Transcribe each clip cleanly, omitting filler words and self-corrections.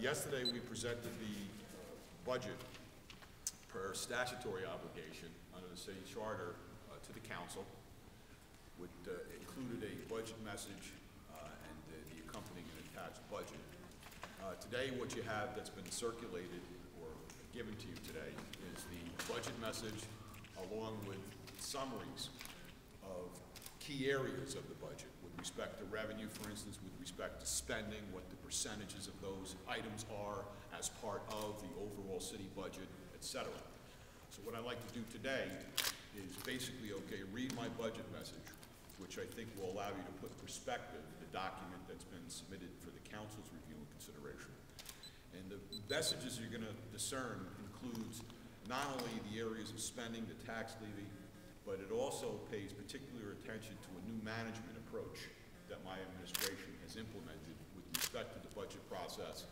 Yesterday we presented the budget per statutory obligation under the city charter to the council, which included a budget message and the accompanying and attached budget. Today what you have that's been circulated or given to you today is the budget message along with summaries of key areas of the budget with respect to revenue, for instance, with respect to spending, what the percentages of those items are as part of the overall city budget, etc. So what I'd like to do today is basically, okay, read my budget message, which I think will allow you to put in perspective the document that's been submitted for the council's review and consideration. And the messages you're going to discern includes not only the areas of spending, the tax levy, but it also pays particular attention to a new management approach that my administration has implemented with respect to the budget process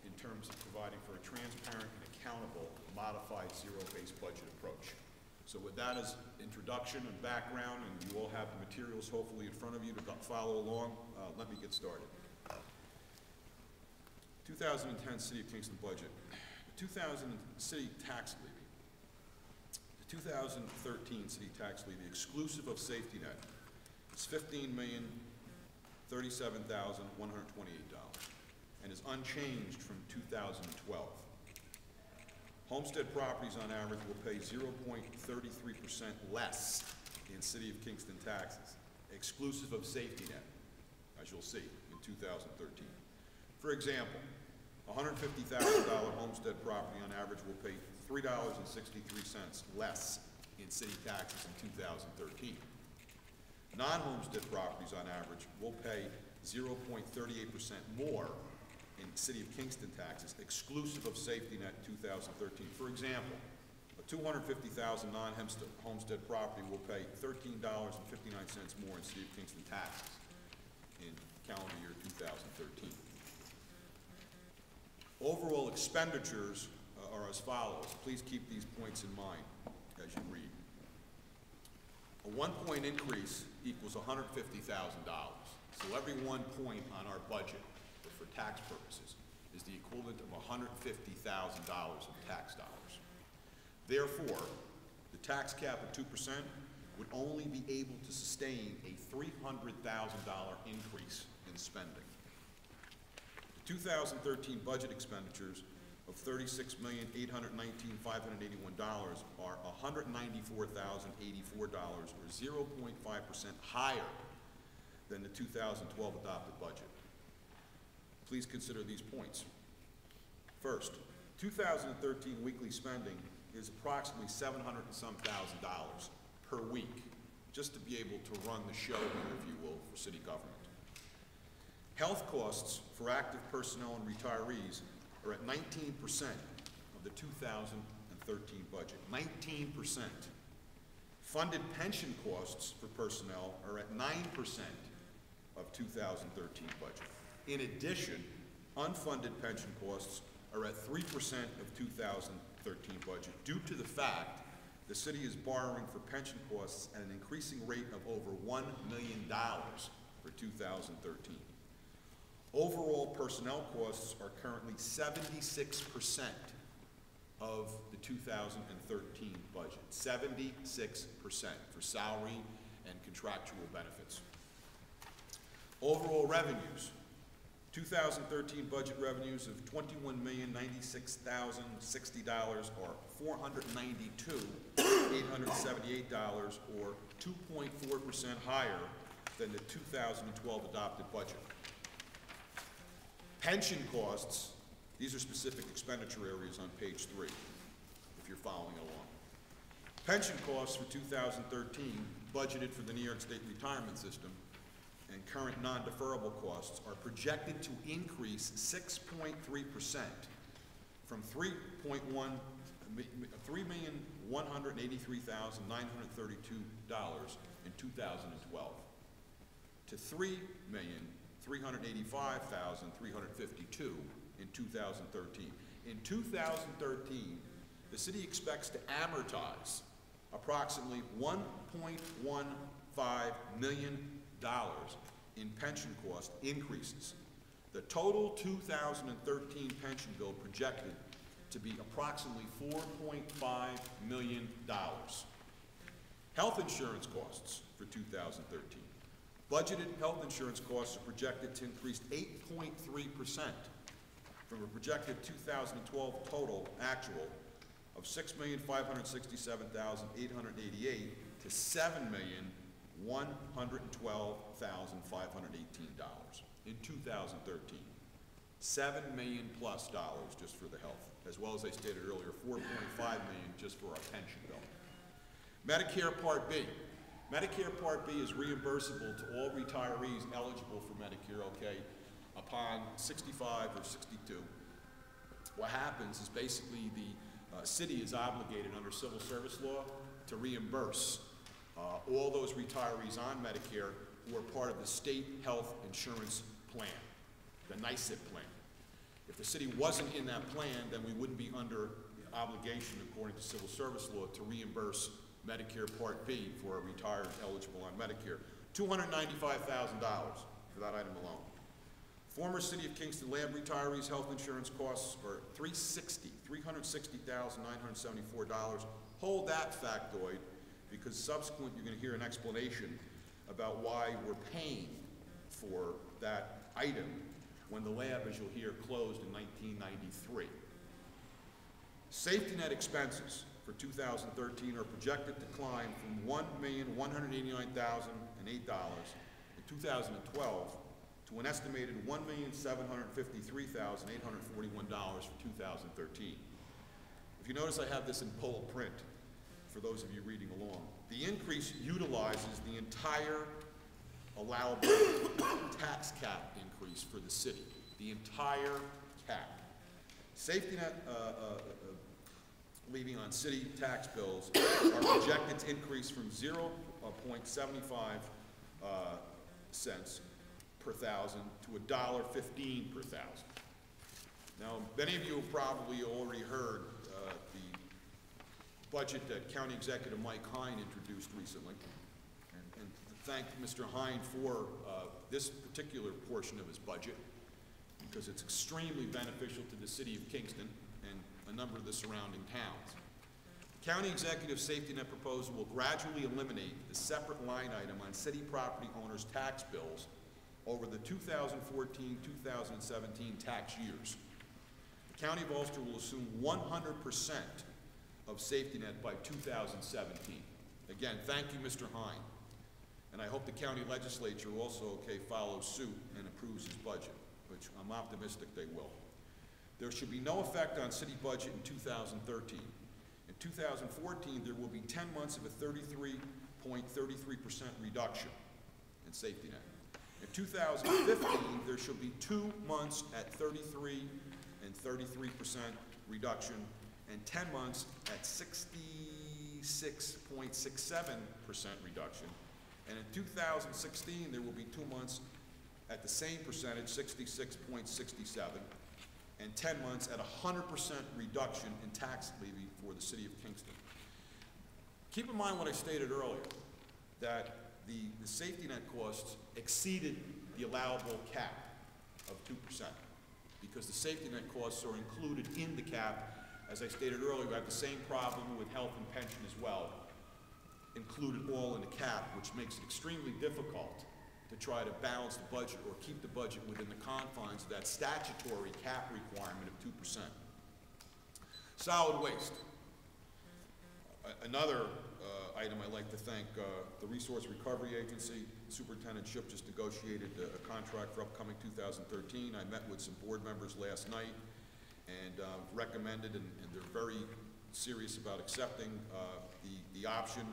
in terms of providing for a transparent and accountable modified zero-based budget approach. So with that as introduction and background, and you all have the materials hopefully in front of you to follow along, let me get started. 2010 City of Kingston budget. The 2000 city tax levy. The 2013 city tax levy, exclusive of safety net, is $15,037,128 and is unchanged from 2012. Homestead properties on average will pay 0.33% less in City of Kingston taxes, exclusive of safety net, as you'll see, in 2013. For example, a $150,000 homestead property on average will pay $3.63 less in city taxes in 2013. Non-homestead properties on average will pay 0.38% more in City of Kingston taxes, exclusive of safety net 2013. For example, a $250,000 non-homestead property will pay $13.59 more in City of Kingston taxes in calendar year 2013. Overall expenditures are as follows. Please keep these points in mind as you read. A 1-point increase equals $150,000. So every 1 point on our budget for tax purposes is the equivalent of $150,000 of tax dollars. Therefore, the tax cap of 2% would only be able to sustain a $300,000 increase in spending. The 2013 budget expenditures of $36,819,581 are $194,084, or 0.5% higher than the 2012 adopted budget. Please consider these points. First, 2013 weekly spending is approximately $700 and some thousand per week, just to be able to run the show here, if you will, for city government. Health costs for active personnel and retirees are at 19% of the 2013 budget, 19%. Funded pension costs for personnel are at 9% of 2013 budget. In addition, unfunded pension costs are at 3% of 2013 budget due to the fact the city is borrowing for pension costs at an increasing rate of over $1 million for 2013. Overall personnel costs are currently 76% of the 2013 budget, 76% for salary and contractual benefits. Overall revenues, 2013 budget revenues of $21,096,060 or $492,878 or 2.4% higher than the 2012 adopted budget. Pension costs, these are specific expenditure areas on page 3, if you're following along. Pension costs for 2013, budgeted for the New York State retirement system, and current non-deferrable costs are projected to increase 6.3% from $3,183,932 in 2012 to $3,385,352 in 2013. In 2013, the city expects to amortize approximately $1.15 million in pension cost increases The total 2013 pension bill projected to be approximately $4.5 million. Health insurance costs for 2013. Budgeted health insurance costs are projected to increase 8.3% from a projected 2012 total actual of $6,567,888 to $7,112,518 in 2013. $7 million plus just for the health, as well as I stated earlier, $4.5 million just for our pension bill. Medicare Part B. Medicare Part B is reimbursable to all retirees eligible for Medicare, okay, upon 65 or 62. What happens is basically the city is obligated under civil service law to reimburse all those retirees on Medicare who are part of the state health insurance plan, the NICIP plan. If the city wasn't in that plan, then we wouldn't be under obligation, according to civil service law, to reimburse Medicare Part B for a retired eligible on Medicare. $295,000 for that item alone. Former City of Kingston Lab retirees' health insurance costs are $360,974. Hold that factoid, because subsequent you're going to hear an explanation about why we're paying for that item when the lab, as you'll hear, closed in 1993. Safety net expenses for 2013 are projected to climb from $1,189,008 in 2012 to an estimated $1,753,841 for 2013. If you notice, I have this in pull print for those of you reading along. The increase utilizes the entire allowable tax cap increase for the city, the entire cap. Safety net leaving on city tax bills are projected to increase from 0.75 cents per thousand to $1.15 per thousand. Now, many of you have probably already heard the budget that County Executive Mike Hine introduced recently, and thank Mr. Hine for this particular portion of his budget, because it's extremely beneficial to the city of Kingston and a number of the surrounding towns. The County Executive Safety Net proposal will gradually eliminate the separate line item on city property owners' tax bills over the 2014-2017 tax years. The County of Ulster will assume 100% of safety net by 2017. Again, thank you, Mr. Hine. And I hope the county legislature also, follows suit and approves his budget, which I'm optimistic they will. There should be no effect on city budget in 2013. In 2014, there will be 10 months of a 33.33% reduction in safety net. In 2015, there should be 2 months at 33 and 33% reduction, and 10 months at 66.67% reduction. And in 2016, there will be 2 months at the same percentage, 66.67, and 10 months at 100% reduction in tax levy for the city of Kingston. Keep in mind what I stated earlier, that the safety net costs exceeded the allowable cap of 2%, because the safety net costs are included in the cap. As I stated earlier, we have the same problem with health and pension as well, included all in the cap, which makes it extremely difficult to try to balance the budget or keep the budget within the confines of that statutory cap requirement of 2%. Solid waste. Another item I'd like to thank the Resource Recovery Agency. Superintendent Ship just negotiated a contract for upcoming 2013. I met with some board members last night and recommended, and they're very serious about accepting the option,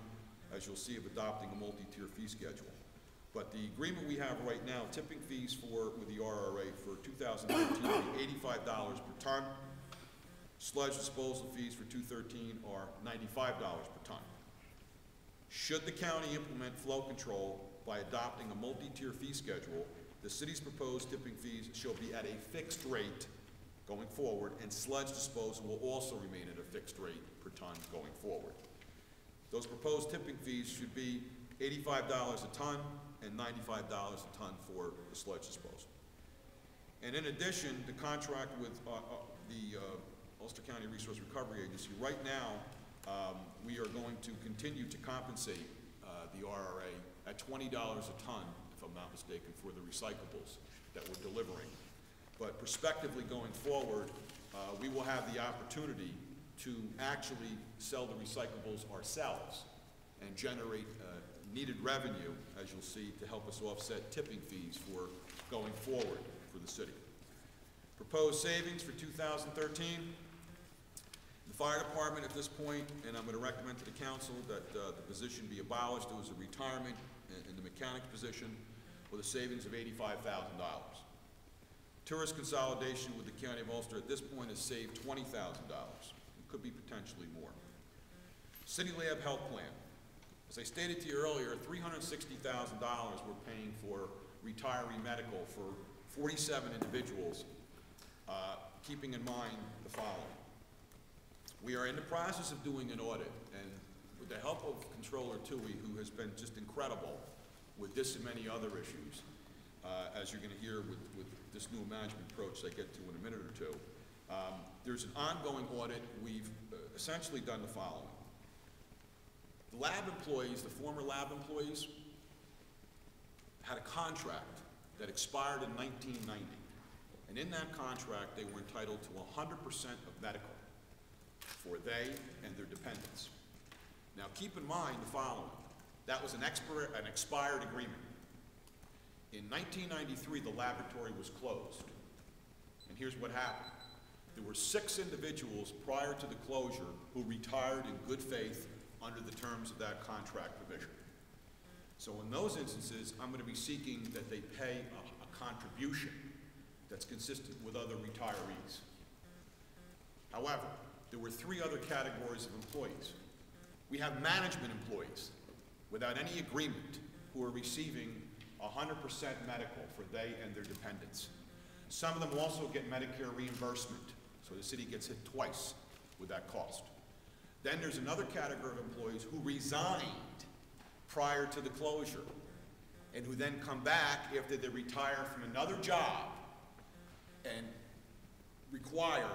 as you'll see, of adopting a multi-tier fee schedule. But the agreement we have right now, tipping fees with the RRA for 2013 will be $85 per ton. Sludge disposal fees for 2013 are $95 per ton. Should the county implement flow control by adopting a multi-tier fee schedule, the city's proposed tipping fees shall be at a fixed rate going forward, and sludge disposal will also remain at a fixed rate per ton going forward. Those proposed tipping fees should be $85 a ton and $95 a ton for the sludge disposal. And in addition, the contract with the Ulster County Resource Recovery Agency, right now, we are going to continue to compensate the RRA at $20 a ton, if I'm not mistaken, for the recyclables that we're delivering. But prospectively going forward, we will have the opportunity to actually sell the recyclables ourselves and generate needed revenue, as you'll see, to help us offset tipping fees for going forward for the city. Proposed savings for 2013. The fire department at this point, and I'm going to recommend to the council that the position be abolished. There was a retirement in the mechanic's position with a savings of $85,000. Tourist consolidation with the County of Ulster at this point has saved $20,000. It could be potentially more. City Lab Health Plan. As I stated to you earlier, $360,000 we're paying for retiree medical for 47 individuals, keeping in mind the following. We are in the process of doing an audit, and with the help of Controller Tui, who has been just incredible with this and many other issues, as you're going to hear with this new management approach I get to in a minute or two, there's an ongoing audit. We've essentially done the following. The lab employees, the former lab employees, had a contract that expired in 1990. And in that contract, they were entitled to 100% of medical for they and their dependents. Now keep in mind the following. That was an expired agreement. In 1993, the laboratory was closed. And here's what happened. There were 6 individuals prior to the closure who retired in good faith under the terms of that contract provision. So in those instances, I'm going to be seeking that they pay a contribution that's consistent with other retirees. However, there were 3 other categories of employees. We have management employees without any agreement who are receiving 100% medical for they and their dependents. Some of them also get Medicare reimbursement, so the city gets hit twice with that cost. Then there's another category of employees who resigned prior to the closure and who then come back after they retire from another job and require,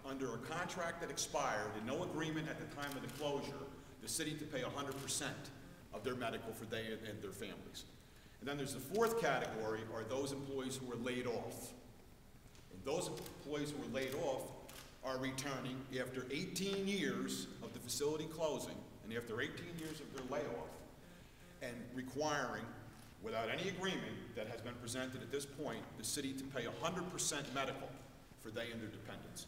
under a contract that expired and no agreement at the time of the closure, the city to pay 100% of their medical for they and their families. And then there's the 4th category, are those employees who were laid off. And those employees who were laid off are returning after 18 years of the facility closing and after 18 years of their layoff and requiring, without any agreement that has been presented at this point, the city to pay 100% medical for they and their dependents.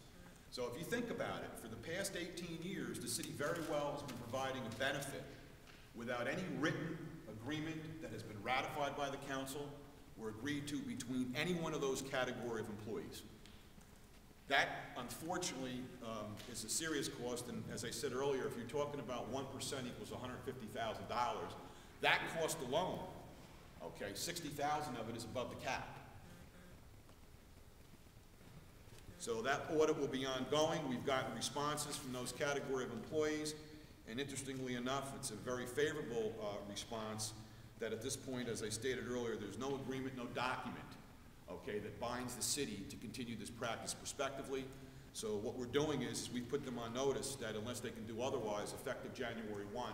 So if you think about it, for the past 18 years, the city very well has been providing a benefit without any written agreement that has been ratified by the council or agreed to between any one of those category of employees. That, unfortunately, is a serious cost, and as I said earlier, if you're talking about 1% equals $150,000, that cost alone, okay, 60,000 of it is above the cap. So that audit will be ongoing. We've gotten responses from those category of employees, and interestingly enough, it's a very favorable response that at this point, as I stated earlier, there's no agreement, no document, okay, that binds the city to continue this practice prospectively. So what we're doing is we put them on notice that unless they can do otherwise, effective January 1,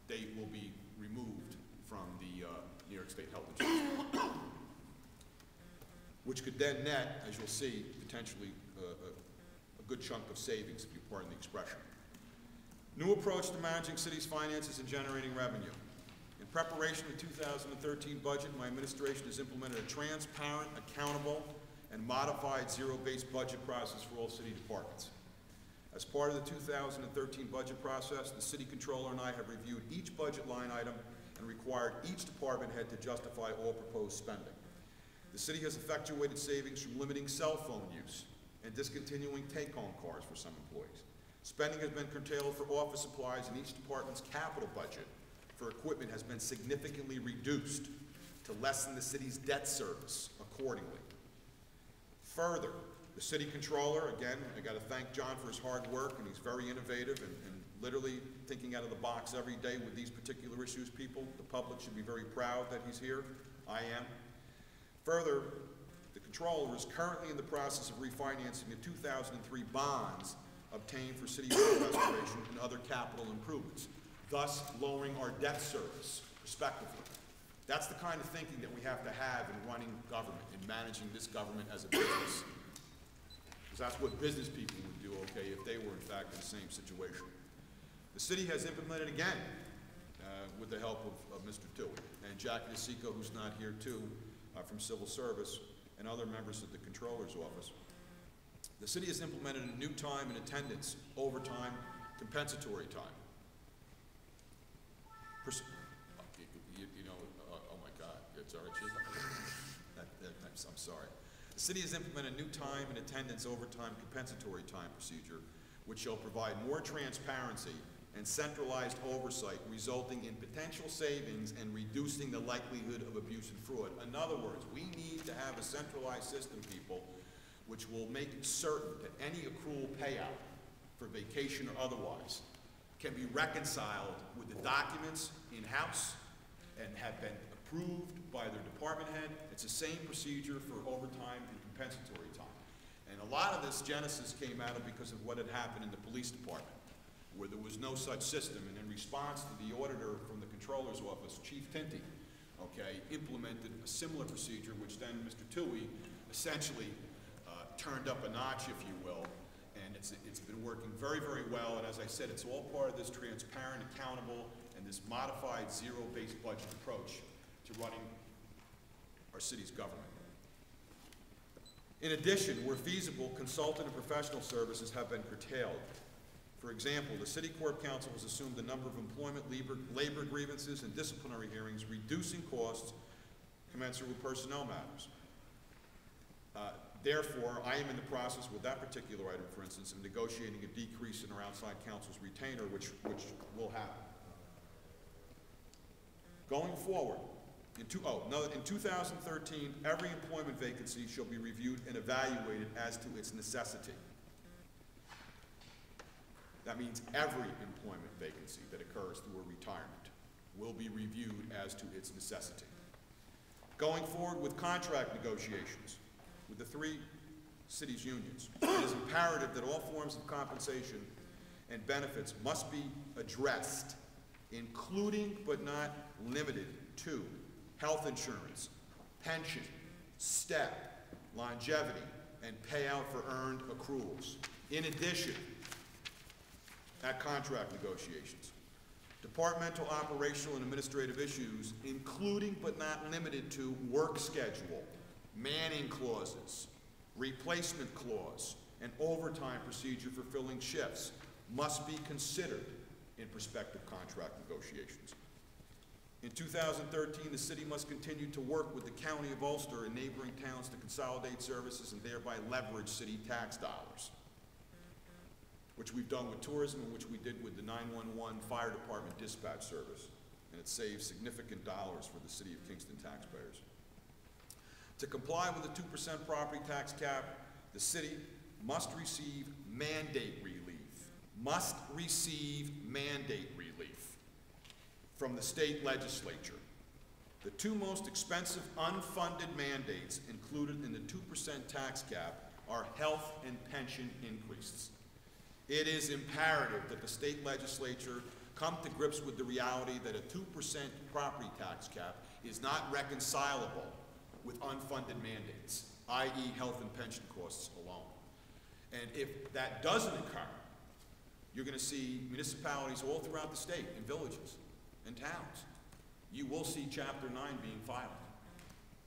they will be removed from the New York State Health Insurance, which could then net, as you'll see, potentially a good chunk of savings, if you pardon the expression. New approach to managing city's finances and generating revenue. In preparation of the 2013 budget, my administration has implemented a transparent, accountable, and modified zero-based budget process for all city departments. As part of the 2013 budget process, the city controller and I have reviewed each budget line item and required each department head to justify all proposed spending. The city has effectuated savings from limiting cell phone use and discontinuing take-home cars for some employees. Spending has been curtailed for office supplies, and each department's capital budget for equipment has been significantly reduced to lessen the city's debt service accordingly. Further, the city controller, again, I got to thank John for his hard work, and he's very innovative and literally thinking out of the box every day with these particular issues, people. The public should be very proud that he's here. I am. Further, the controller is currently in the process of refinancing the 2003 bonds obtained for city hall restoration and other capital improvements, thus lowering our debt service, respectively. That's the kind of thinking that we have to have in running government, in managing this government as a business. Because that's what business people would do, okay, if they were in fact in the same situation. The city has implemented again, with the help of Mr. Toohey, and Jackie DeSico, who's not here too, from Civil Service, and other members of the Controller's Office. The city has implemented a new time and attendance, overtime, compensatory time. Oh my God, it's all right, Chief. I'm sorry. The city has implemented a new time and attendance, overtime, compensatory time procedure, which shall provide more transparency and centralized oversight, resulting in potential savings and reducing the likelihood of abuse and fraud. In other words, we need to have a centralized system, people, which will make certain that any accrual payout for vacation or otherwise can be reconciled with the documents in-house and have been approved by their department head. It's the same procedure for overtime and compensatory time. And a lot of this genesis came out of because of what had happened in the police department, where there was no such system, and in response to the auditor from the Controller's Office, Chief Tinty, okay, implemented a similar procedure, which then Mr. Toohey essentially turned up a notch, if you will, and it's been working very, very well, and as I said, it's all part of this transparent, accountable, and this modified zero-based budget approach to running our city's government. In addition, where feasible, consultant and professional services have been curtailed. For example, the City Corp Council has assumed a number of employment, labor grievances, and disciplinary hearings, reducing costs commensurate with personnel matters. Therefore, I am in the process with that particular item, for instance, of negotiating a decrease in our outside counsel's retainer, which will happen. Going forward, in 2013, every employment vacancy shall be reviewed and evaluated as to its necessity. That means every employment vacancy that occurs through a retirement will be reviewed as to its necessity. Going forward with contract negotiations with the three cities' unions, it is imperative that all forms of compensation and benefits must be addressed, including but not limited to health insurance, pension, STEP, longevity, and payout for earned accruals. In addition, at contract negotiations, departmental, operational, and administrative issues, including but not limited to work schedule, manning clauses, replacement clause, and overtime procedure for filling shifts, must be considered in prospective contract negotiations. In 2013, the city must continue to work with the County of Ulster and neighboring towns to consolidate services and thereby leverage city tax dollars, which we've done with tourism and which we did with the 911 fire department dispatch service, and it saves significant dollars for the city of Kingston taxpayers. To comply with the 2% property tax cap, the city must receive mandate relief, from the state legislature. The two most expensive unfunded mandates included in the 2% tax cap are health and pension increases. It is imperative that the state legislature come to grips with the reality that a 2% property tax cap is not reconcilable with unfunded mandates, i.e. health and pension costs alone. And if that doesn't occur, you're going to see municipalities all throughout the state, in villages and towns. You will see Chapter 9 being filed.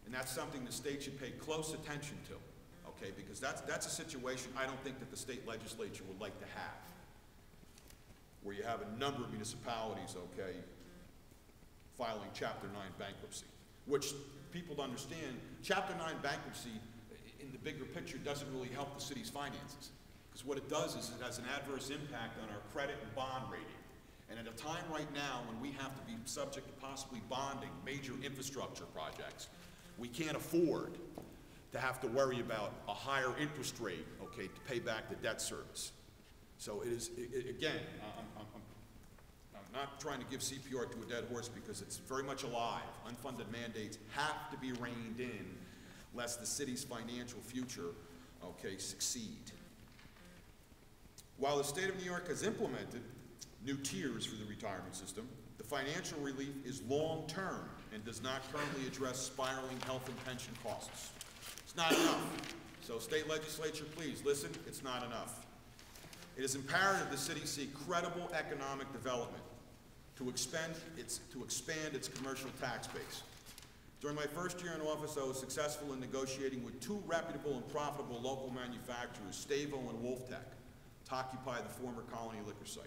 And that's something the state should pay close attention to, okay? Because that's a situation I don't think that the state legislature would like to have, where you have a number of municipalities, okay, filing Chapter 9 bankruptcy, which people to understand, Chapter 9 bankruptcy in the bigger picture doesn't really help the city's finances. Because what it does is it has an adverse impact on our credit and bond rating. And at a time right now when we have to be subject to possibly bonding major infrastructure projects, we can't afford to have to worry about a higher interest rate, okay, to pay back the debt service. So it is, again, I'm not trying to give CPR to a dead horse because it's very much alive. Unfunded mandates have to be reined in lest the city's financial future, okay, succeed. While the state of New York has implemented new tiers for the retirement system, the financial relief is long-term and does not currently address spiraling health and pension costs. It's not enough. So state legislature, please listen, it's not enough. It is imperative the city see credible economic development to expand its commercial tax base. During my first year in office, I was successful in negotiating with two reputable and profitable local manufacturers, Stavo and Wolftech, to occupy the former Colony Liquor site.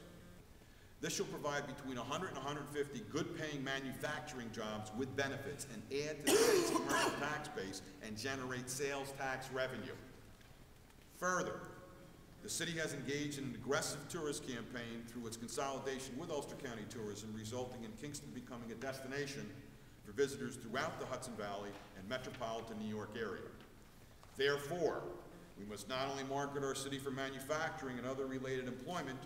This shall provide between 100 and 150 good-paying manufacturing jobs with benefits and add to the state's commercial tax base and generate sales tax revenue. Further, the city has engaged in an aggressive tourist campaign through its consolidation with Ulster County Tourism, resulting in Kingston becoming a destination for visitors throughout the Hudson Valley and metropolitan New York area. Therefore, we must not only market our city for manufacturing and other related employment,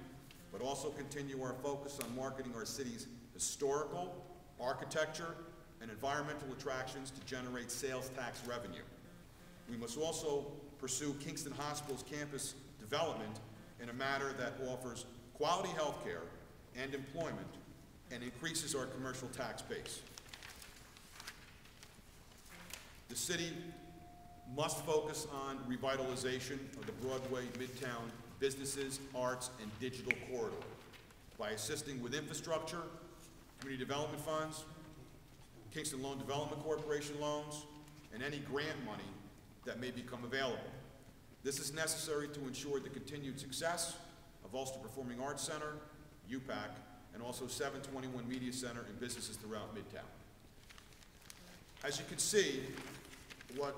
but also continue our focus on marketing our city's historical, architecture, and environmental attractions to generate sales tax revenue. We must also pursue Kingston Hospital's campus development in a manner that offers quality health care and employment and increases our commercial tax base. The city must focus on revitalization of the Broadway Midtown businesses, arts, and digital corridor by assisting with infrastructure, community development funds, Kingston Loan Development Corporation loans, and any grant money that may become available. This is necessary to ensure the continued success of Ulster Performing Arts Center, UPAC, and also 721 Media Center and businesses throughout Midtown. As you can see, what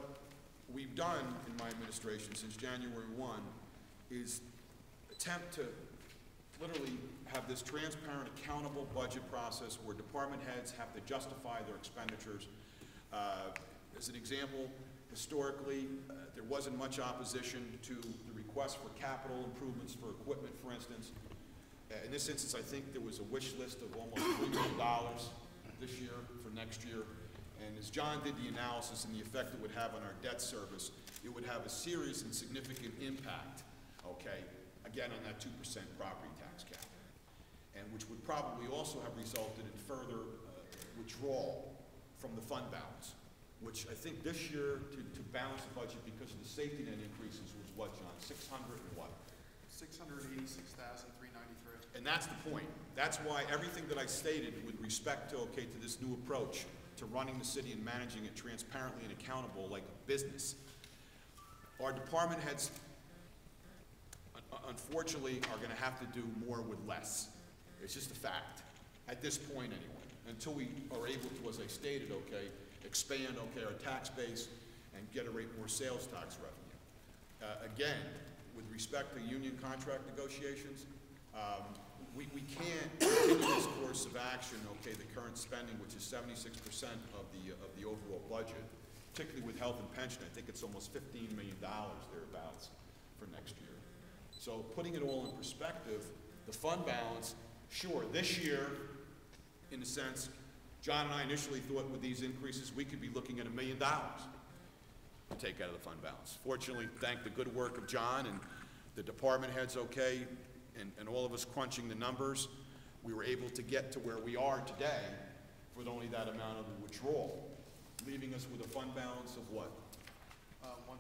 we've done in my administration since January 1 is attempt to literally have this transparent, accountable budget process where department heads have to justify their expenditures. As an example, historically, there wasn't much opposition to the request for capital improvements for equipment, for instance. In this instance, I think there was a wish list of almost $3 million this year for next year. And as John did the analysis and the effect it would have on our debt service, it would have a serious and significant impact, okay, again on that 2% property tax cap, and which would probably also have resulted in further withdrawal from the fund balance, which I think this year, to balance the budget because of the safety net increases, was what, John, 600 and what? 686,393. And that's the point. That's why everything that I stated with respect to, okay, to this new approach to running the city and managing it transparently and accountable like a business, our department heads, unfortunately, are going to have to do more with less. It's just a fact, at this point anyway, until we are able to, as I stated, okay, expand, okay, our tax base and generate more sales tax revenue. Again, with respect to union contract negotiations, we can't continue this course of action, okay, the current spending, which is 76% of the overall budget, particularly with health and pension. I think it's almost $15 million thereabouts for next year. So putting it all in perspective, the fund balance, sure, this year, in a sense, John and I initially thought with these increases we could be looking at $1 million to take out of the fund balance. Fortunately, thank the good work of John and the department heads, okay, and all of us crunching the numbers, we were able to get to where we are today with only that amount of withdrawal, leaving us with a fund balance of what? 1.3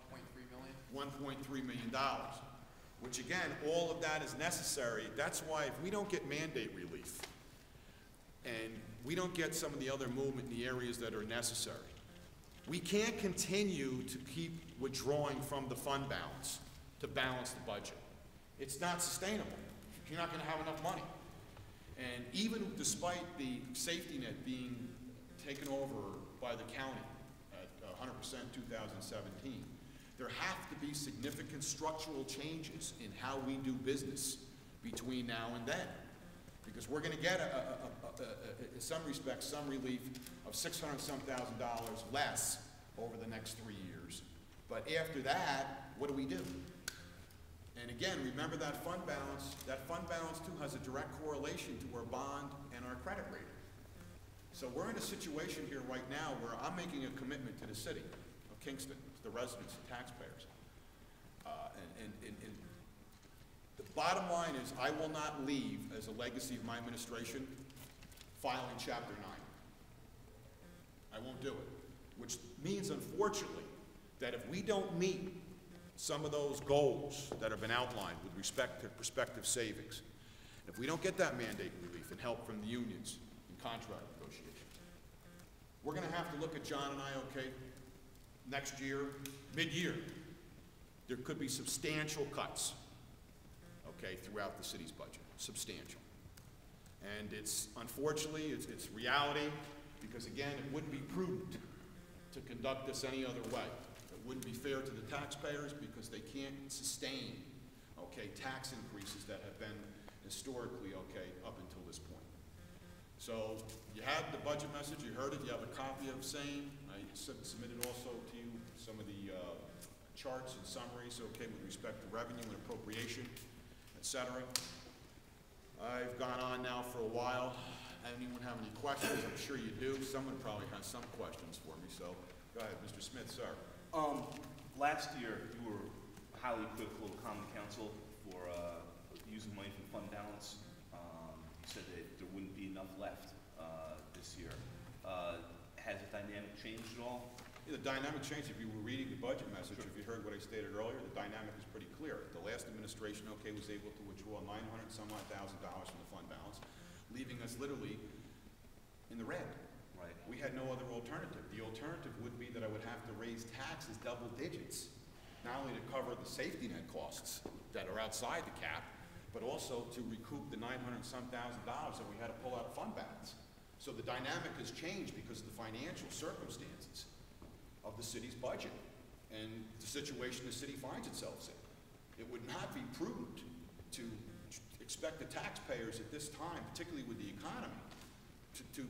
million. $1.3 million, which again, all of that is necessary. That's why if we don't get mandate relief and we don't get some of the other movement in the areas that are necessary, we can't continue to keep withdrawing from the fund balance to balance the budget. It's not sustainable. You're not going to have enough money. And even despite the safety net being taken over by the county at 100% 2017, there have to be significant structural changes in how we do business between now and then. Because we're going to get, in some respects, some relief of $600-some thousand less over the next 3 years. But after that, what do we do? And again, remember that fund balance too has a direct correlation to our bond and our credit rating. So we're in a situation here right now where I'm making a commitment to the city of Kingston, the residents and taxpayers. And the bottom line is, I will not leave as a legacy of my administration filing Chapter 9. I won't do it, which means, unfortunately, that if we don't meet some of those goals that have been outlined with respect to prospective savings, if we don't get that mandate relief and help from the unions in contract negotiations, we're going to have to look at John and I, okay, next year, mid-year, there could be substantial cuts, okay, throughout the city's budget, substantial. And it's, unfortunately, it's reality, because again, it wouldn't be prudent to conduct this any other way. It wouldn't be fair to the taxpayers because they can't sustain, okay, tax increases that have been historically, okay, up until this point. So you had the budget message, you heard it, you have a copy of same. I submitted also to you some of the charts and summaries, okay, with respect to revenue and appropriation, etc. I've gone on now for a while. Anyone have any questions? I'm sure you do. Someone probably has some questions for me, so go ahead, Mr. Smith, sir. Last year, you were highly critical of Common Council for using money from fund balance. You said that there wouldn't be enough left this year. Has the dynamic changed at all? Yeah, the dynamic changed. If you were reading the budget message, sure. If you heard what I stated earlier, the dynamic is pretty clear. The last administration, okay, was able to withdraw $900-some-odd thousand from the fund balance, leaving us literally in the red. Right. We had no other alternative. The alternative would be that I would have to raise taxes double digits, not only to cover the safety net costs that are outside the cap, but also to recoup the $900-some thousand that we had to pull out of fund balance. So the dynamic has changed because of the financial circumstances of the city's budget and the situation the city finds itself in. It would not be prudent to expect the taxpayers at this time, particularly with the economy, to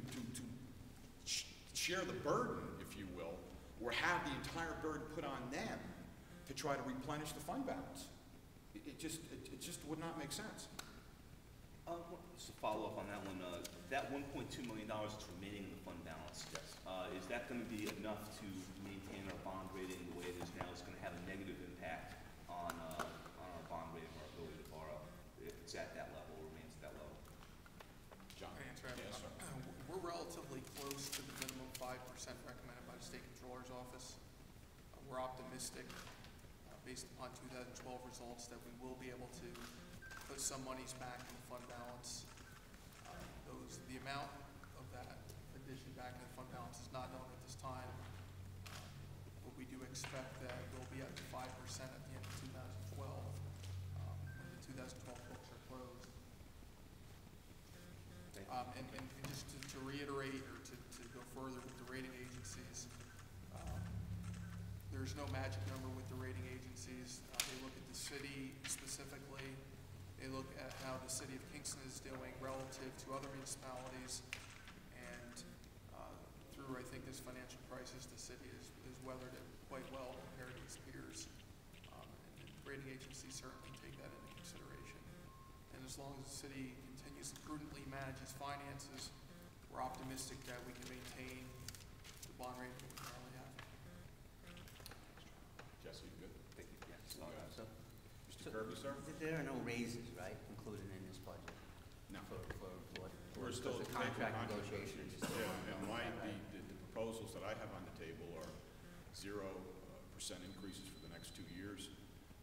share the burden, if you will, or have the entire burden put on them to try to replenish the fund balance. It just would not make sense. Just to follow up on that one, that $1.2 million that's remaining in the fund balance, yes. Is that going to be enough to maintain our bond rating the way it is now? It's going to have a negative impact on our bond rating, our ability to borrow, if it's at that level, or remains at that level. John? Can I answer that? Yes, sir. We're relatively close to the minimum 5% recommended by the State Controller's Office. We're optimistic, based upon 2012 results, that we will be able to put some monies back in the fund balance. The amount of that addition back in the fund balance is not known at this time, but we do expect that we'll be up to 5% at the end of 2012, when the 2012 books are closed. And just to reiterate, or to go further with the rating agencies, there's no magic number with the rating agencies. They look at the city specifically. They look at how the city of Kingston is doing relative to other municipalities, and through, I think, this financial crisis, the city has weathered it quite well compared to its peers. And rating agencies certainly take that into consideration. And as long as the city continues to prudently manage its finances, we're optimistic that we can maintain the bond rating that we currently have. Jesse, you good? Thank you. Yes. Mr. Kirby, sir? There are no raises, right, included in this budget? No. For We're still the at contract negotiations. Yeah, and the proposals that I have on the table are 0% increases for the next 2 years.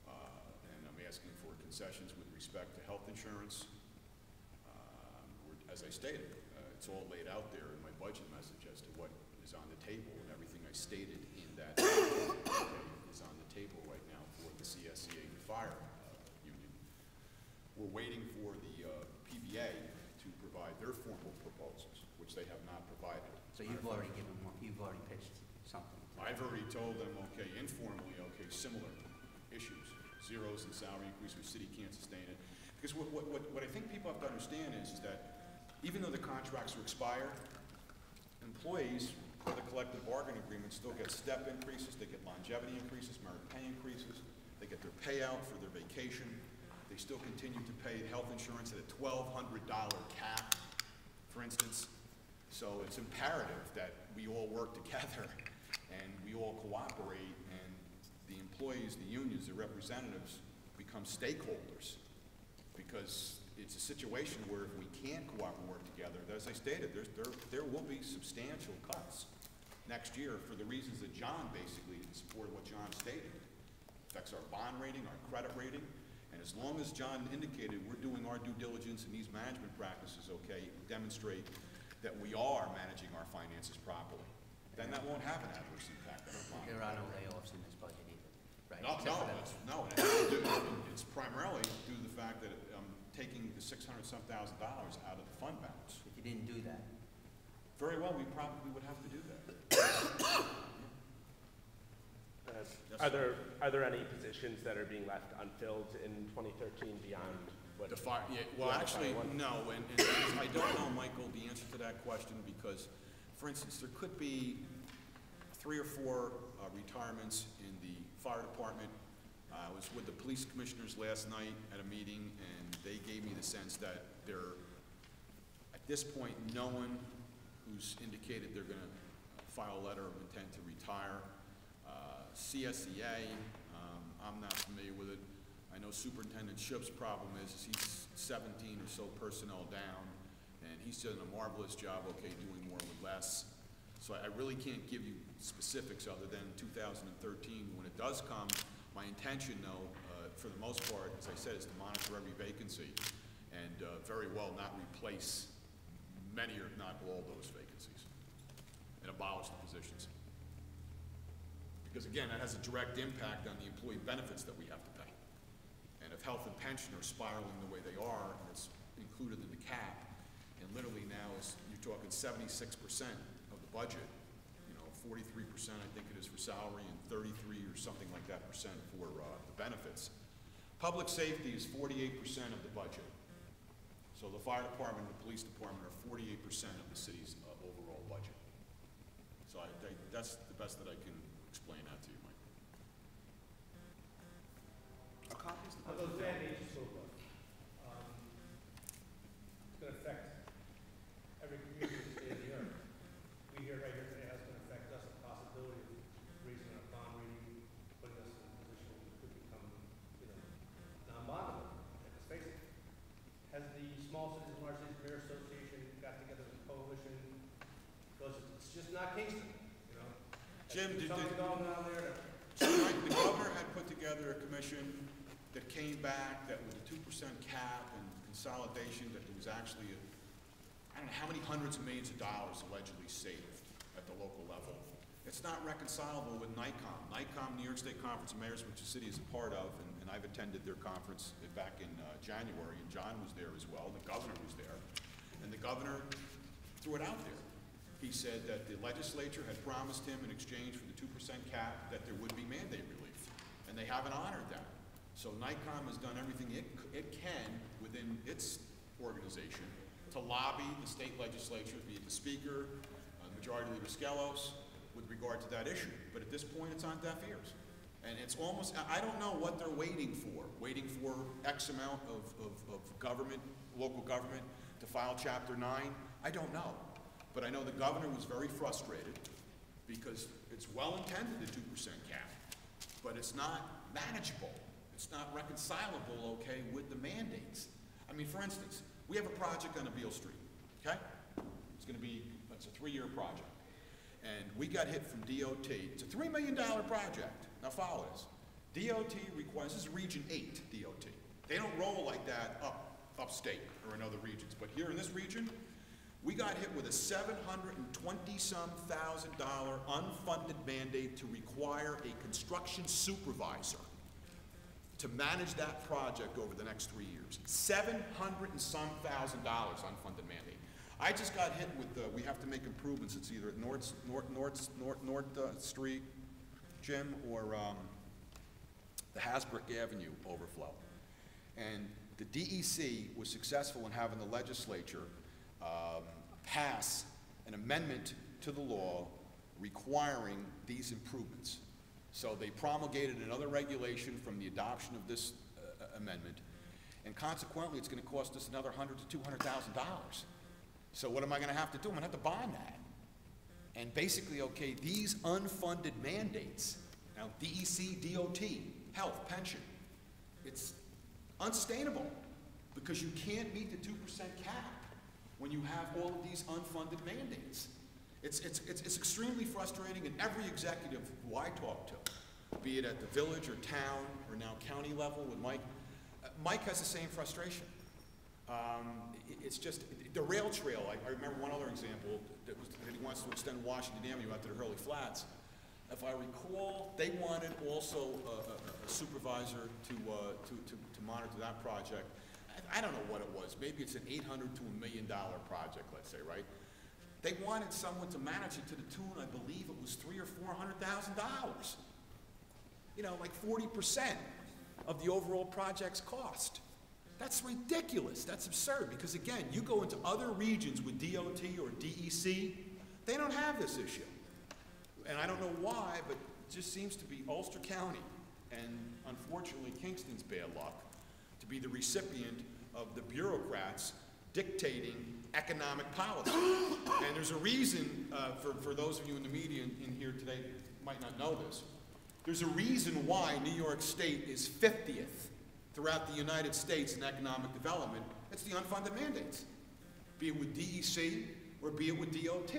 And I'm asking for concessions with respect to health insurance. As I stated, it's all laid out there in my budget message as to what is on the table, and everything I stated in that is on the table right now for the CSEA and the fire union. We're waiting for the PBA to provide their formal proposals, which they have not provided. So you've already given one, you've already pitched something. I've already told them, okay, informally, okay, similar issues, zeros in salary increase, which city can't sustain it. Because what I think people have to understand is that even though the contracts are expired, employees for the collective bargaining agreement still get step increases, they get longevity increases, merit pay increases, they get their payout for their vacation, they still continue to pay health insurance at a $1,200 cap, for instance. So it's imperative that we all work together and we all cooperate and the employees, the unions, the representatives become stakeholders, because it's a situation where if we can't cooperate and work together, as I stated, there will be substantial cuts next year for the reasons that John basically supported what John stated. Affects our bond rating, our credit rating, and as long as John indicated we're doing our due diligence and these management practices, okay, demonstrate that we are managing our finances properly, then that won't have an adverse impact on our bond. There are no layoffs in this budget either, right? No, Except no, for that. it has to do- it's primarily due to the fact that I'm taking the $600-some thousand out of the fund balance. If you didn't do that, Very well, we probably would have to do that. Are there any positions that are being left unfilled in 2013 beyond what? Well, beyond actually, fire one? no, and I don't know, Michael, the answer to that question, because, for instance, there could be 3 or 4 retirements in the fire department. I was with the police commissioners last night at a meeting, and they gave me the sense that there, at this point, no one who's indicated they're gonna file a letter of intent to retire. CSEA, I'm not familiar with it. I know Superintendent Shup's problem is he's 17 or so personnel down, and he's done a marvelous job, okay, doing more with less. So I really can't give you specifics other than 2013. When it does come, my intention, though, for the most part, as I said, is to monitor every vacancy and very well not replace many or not all those vacancies and abolish the positions. Because again, that has a direct impact on the employee benefits that we have to pay. And if health and pension are spiraling the way they are, and it's included in the cap, and literally now you're talking 76% of the budget, 43% I think it is for salary, and 33 or something like that percent for the benefits. Public safety is 48% of the budget. So the fire department and the police department are 48% of the city's overall budget. So that's the best that I can explain that to you, Mike. Are copies of the How budget? those mandates you spoke of, it's gonna affect every community in the state of New York. We hear right here today how it's gonna affect us, the possibility of raising our bond rating, putting us in a position where we could become, non-bondable. Let's face it. Has the Small Cities, Large Cities Mayor Association got together as a coalition? Because it's just not Kingston, Jim, There's something going on there that the governor had put together a commission that came back that with a 2% cap and consolidation, that there was actually I don't know how many hundreds of millions of dollars allegedly saved at the local level. It's not reconcilable with NICOM. NICOM, New York State Conference of Mayors, which the city is a part of, and I've attended their conference back in January, and John was there as well, the governor was there, and the governor threw it out there. He said that the legislature had promised him in exchange for the 2% cap that there would be mandate relief, and they haven't honored that. So NICOM has done everything it can within its organization to lobby the state legislature, be it the speaker, Majority Leader Skelos, with regard to that issue. But at this point, it's on deaf ears. And it's almost, I don't know what they're waiting for X amount of government, local government, to file Chapter 9. I don't know. But I know the governor was very frustrated because it's well-intended, the 2% cap, but it's not manageable. It's not reconcilable, okay, with the mandates. I mean, for instance, we have a project on Beale Street, okay? It's a 3-year project. And we got hit from DOT. It's a $3 million project. Now follow this. DOT requires, this is Region 8 DOT. They don't roll like that upstate or in other regions. But here in this region, we got hit with a $720-some thousand unfunded mandate to require a construction supervisor to manage that project over the next 3 years. $700-and-some thousand unfunded mandate. I just got hit with we have to make improvements. It's either at North Street, Jim, or the Hasbrook Avenue overflow. And the DEC was successful in having the legislature pass an amendment to the law requiring these improvements. So they promulgated another regulation from the adoption of this amendment, and consequently it's going to cost us another $100,000 to $200,000. So what am I going to have to do? I'm going to have to bond that. And basically, okay, these unfunded mandates, Now, DEC, DOT, health, pension, it's unsustainable because you can't meet the 2% cap when you have all of these unfunded mandates. It's extremely frustrating, and every executive who I talk to, be it at the village or town or now county level with Mike, Mike has the same frustration. It's just, the rail trail, I remember one other example that he wants to extend Washington Avenue out to the Hurley Flats. If I recall, they wanted also a supervisor to monitor that project. I don't know what it was. Maybe it's an $800,000 to $1 million project, let's say, right? They wanted someone to manage it to the tune, I believe it was $300,000 or $400,000. You know, like 40% of the overall project's cost. That's ridiculous. That's absurd because, again, you go into other regions with DOT or DEC, they don't have this issue. And I don't know why, but it just seems to be Ulster County and, unfortunately, Kingston's bad luck to be the recipient of the bureaucrats dictating economic policy. And there's a reason, for those of you in the media in here today might not know this, there's a reason why New York State is 50th throughout the United States in economic development. It's the unfunded mandates, be it with DEC or be it with DOT.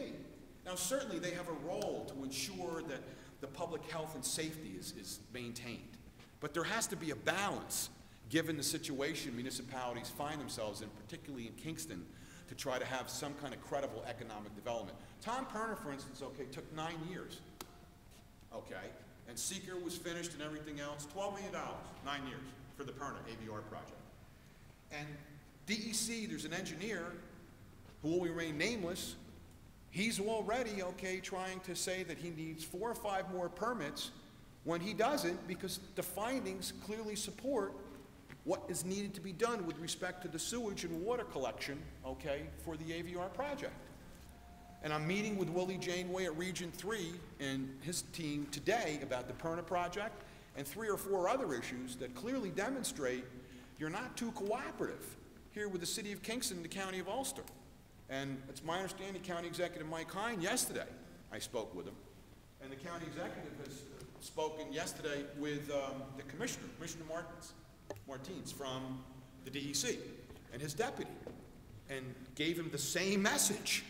Now, certainly they have a role to ensure that the public health and safety is maintained. But there has to be a balance, given the situation municipalities find themselves in, particularly in Kingston, to try to have some kind of credible economic development. Tom Perner, for instance, okay, took 9 years, okay? And Seeker was finished and everything else, $12 million, 9 years for the Perner AVR project. And DEC, there's an engineer who will remain nameless. He's already, okay, trying to say that he needs 4 or 5 more permits when he doesn't, because the findings clearly support what is needed to be done with respect to the sewage and water collection, okay, for the AVR project. And I'm meeting with Willie Janeway at Region 3 and his team today about the Perna project and 3 or 4 other issues that clearly demonstrate you're not too cooperative here with the city of Kingston and the county of Ulster. And it's my understanding County Executive Mike Hine, yesterday, I spoke with him, and the county executive has spoken yesterday with the commissioner, Commissioner Martins from the DEC, and his deputy, and gave him the same message.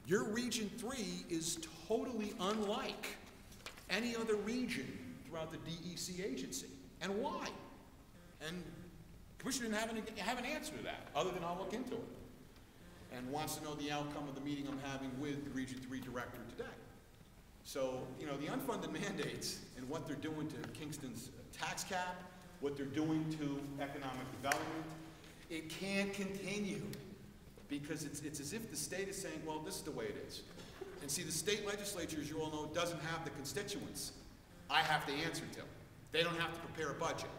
Your Region 3 is totally unlike any other region throughout the DEC agency. And why? And the commissioner didn't have an answer to that, other than I'll look into it, and wants to know the outcome of the meeting I'm having with the Region 3 director today. So, you know, the unfunded mandates and what they're doing to Kingston's tax cap, what they're doing to economic development, it can't continue, because it's as if the state is saying, well, this is the way it is. And see, the state legislature, as you all know, doesn't have the constituents I have to answer to. They don't have to prepare a budget.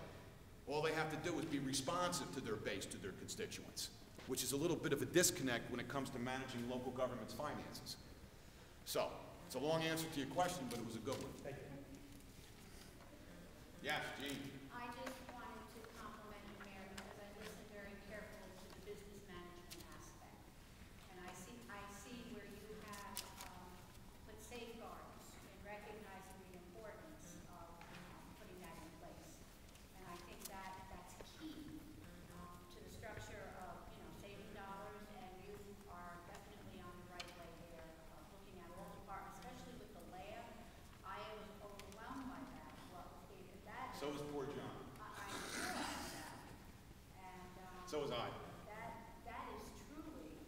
All they have to do is be responsive to their base, to their constituents, which is a little bit of a disconnect when it comes to managing local government's finances. So, it's a long answer to your question, but it was a good one. Thank you. Yes, Jean. I just wanted to compliment you, Mayor, because I listened very carefully to the business management aspect. And I see where you have put safeguards in recognizing the importance of putting that in place. And I think that's key to the structure of, you know, saving dollars, and you are definitely on the right way there, looking at all departments, especially with the lab. I was overwhelmed by that. What was given that. So was poor John. I realize that. And So was I. that is truly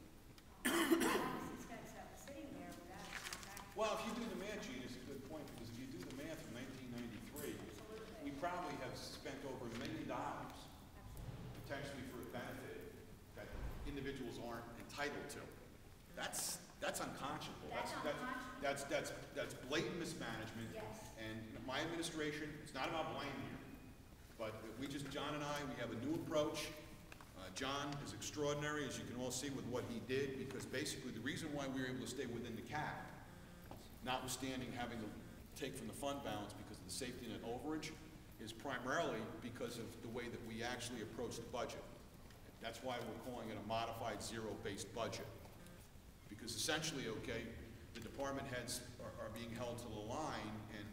obviously steps up sitting there without contract. Well, if you do the math, Gene, it's a good point, because if you do the math from 1993, we probably have spent over $1 million potentially for a benefit that individuals aren't entitled to. That's unconscionable. That's unconscionable. That's blatant mismanagement. Yes. And my administration, it's not about blame here, but John and I, we have a new approach. John is extraordinary, as you can all see with what he did, because basically the reason why we were able to stay within the cap, notwithstanding having to take from the fund balance because of the safety net overage, is primarily because of the way that we actually approach the budget. That's why we're calling it a modified zero-based budget. Because essentially, okay, the department heads are being held to the line, and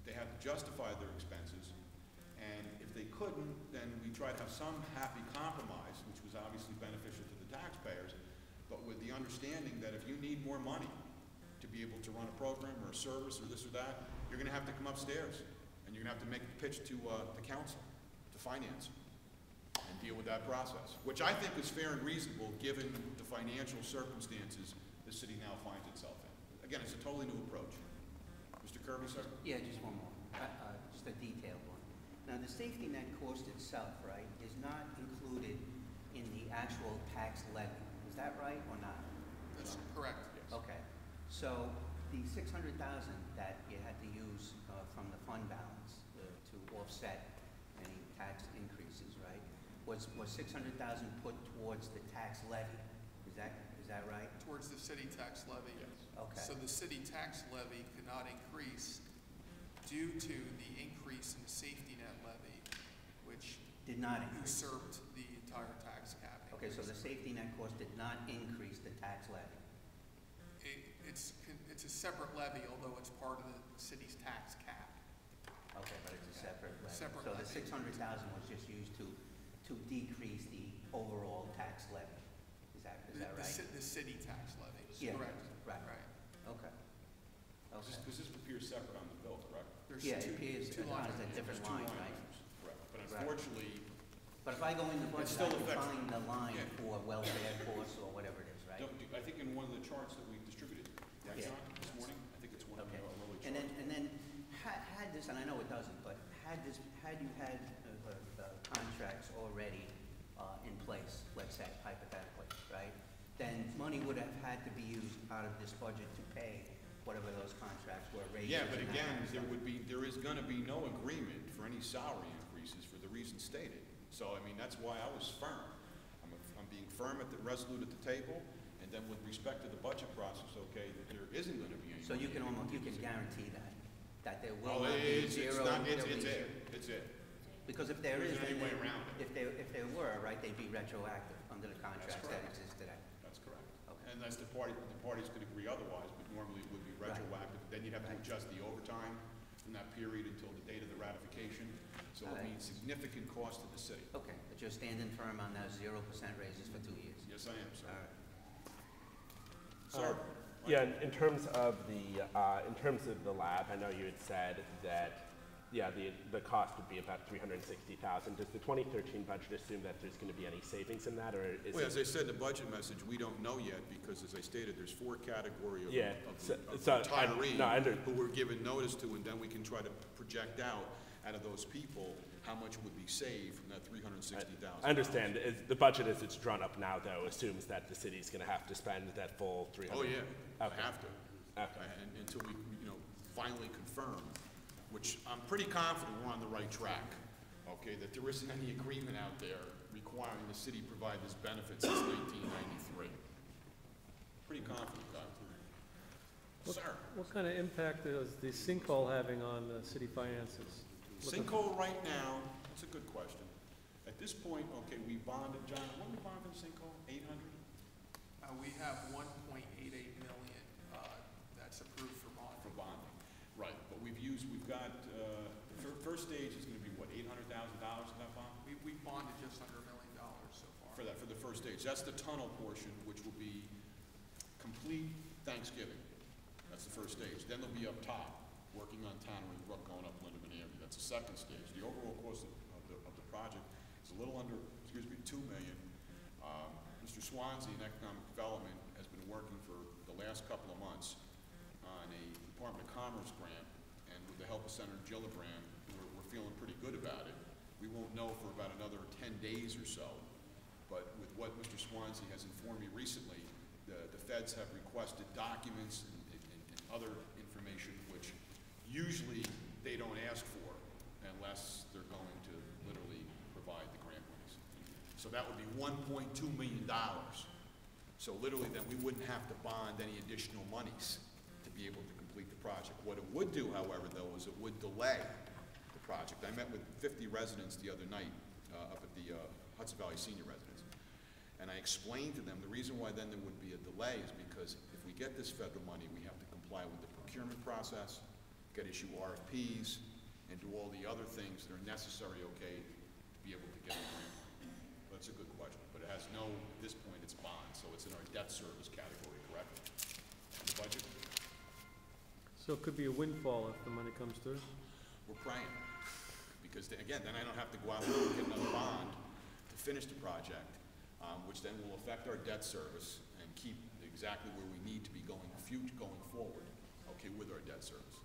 they have to justify their expenses, and if they couldn't, then we try to have some happy compromise, which was obviously beneficial to the taxpayers, but with the understanding that if you need more money to be able to run a program or a service or this or that, you're gonna have to come upstairs, and you're gonna have to make a pitch to the council, to finance, and deal with that process, which I think is fair and reasonable given the financial circumstances the city now finds itself in. Again, it's a totally new approach. Mr. Kirby, sir? Yeah, just one more, just a detailed one. Now, the safety net cost itself, right, is not included in the actual tax levy. Is that right or not? That's correct. Okay, so the 600,000 that you had to use from the fund balance to offset any tax increases, right? Was 600,000 put towards the tax levy? Is that right? Towards the city tax levy. Yes. Okay. So the city tax levy could not increase due to the increase in the safety net levy, which Did not increase. usurped the entire tax cap. Okay, so the increase. safety net cost did not increase the tax levy. It's a separate levy, although it's part of the city's tax cap. Okay, but it's a separate levy. Separate So the levy. 600,000 was just used to decrease the overall tax levy. Is that right? The city tax levy, Yeah, correct. right. Right. Okay. Okay. Because this appears separate on the bill, correct? There's Yeah, it two appears two on lines. a different There's two line, line right? items. Correct. But Right. unfortunately, But if I go in the budget, still I can affects- find the line Yeah. for welfare costs or whatever it is, right? I think in one of the charts that we distributed, right, Yeah. John, this morning, I think it's one of the Okay. early And charts. then had this, and I know it doesn't, but had you had contracts already in place, let's say hypothetically, right? Then money would have had to be used out of this budget to pay whatever those contracts were, raises. Yeah, but and that again, kind of stuff. there is gonna be no agreement for any salary increases for the reasons stated. So, I mean, that's why I was firm. I'm being firm resolute at the table, and then with respect to the budget process, okay, that there isn't gonna be any. So you can money. guarantee that there Oh, will not be it's zero. not, it's there'll be it, zero. it's it. Because if there There is, isn't any then way around it. if there were, right, they'd be retroactive under the contracts that correct. exist today. That's correct. Okay. Unless the parties could agree otherwise, but normally it would be Right. retroactive. Then you'd have to Right. adjust the overtime from that period until the date of the ratification. So it Right. means significant cost to the city. Okay, but you're standing firm on those 0% raises for 2 years. Yes, I am, sir. All right. Sir? Yeah, in terms of the lab, I know you had said that, yeah, the cost would be about $360,000. Does the 2013 budget assume that there's going to be any savings in that, or is Well, it? as I said in the budget message, we don't know yet, because as I stated, there's 4 category of Yeah, of so- of so I retirees who we're given notice to, and then we can try to project out of those people, how much would be saved from that $360,000. I understand. The budget as it's drawn up now, though, assumes that the city's going to have to spend that full 300. Oh, yeah, I Okay. have to. Okay. And until we, finally confirm, which I'm pretty confident we're on the right track, okay, that there isn't any agreement out there requiring the city provide this benefit since 1993. Pretty confident, Doctor. Sir? What kind of impact is the sinkhole having on the city finances? Sinkhole right now, that's a good question. At this point, okay, we bonded, John, what did we bond for the sinkhole? 800? We have 1.88 million, that's approved for bond. For bonding, right, but we've got, the first stage is gonna be what, $800,000 in that bond? We bonded just under $1 million so far. For the first stage, that's the tunnel portion, which will be complete Thanksgiving. That's the first stage. Then they'll be up top, working on Tannery Brook, going up Lindeman Avenue. That's the second stage. The overall cost of the project is a little under, $2 million. Mr. Swansea in Economic Development has been working for the last couple of months on a Department of Commerce grant, and with the help of Senator Gillibrand, we're feeling pretty good about it. We won't know for about another 10 days or so, but with what Mr. Swansea has informed me recently, the feds have requested documents and other information which usually they don't ask for unless they're going to literally provide the grant monies. So that would be $1.2 million. So literally then we wouldn't have to bond any additional monies to be able to complete the project. What it would do, however, though, is it would delay the project. I met with 50 residents the other night up at the Hudson Valley Senior Residence. And I explained to them the reason why then there would be a delay is because if we get this federal money, we have to comply with the procurement process, got to issue RFPs, and do all the other things that are necessary, okay, to be able to get a grant. That's a good question, but it has no, at this point, it's bond, so it's in our debt service category, correct? In the budget? So it could be a windfall if the money comes through? We're praying, because again, then I don't have to go out and get another bond to finish the project, which then will affect our debt service and keep exactly where we need to be going forward, okay, with our debt service.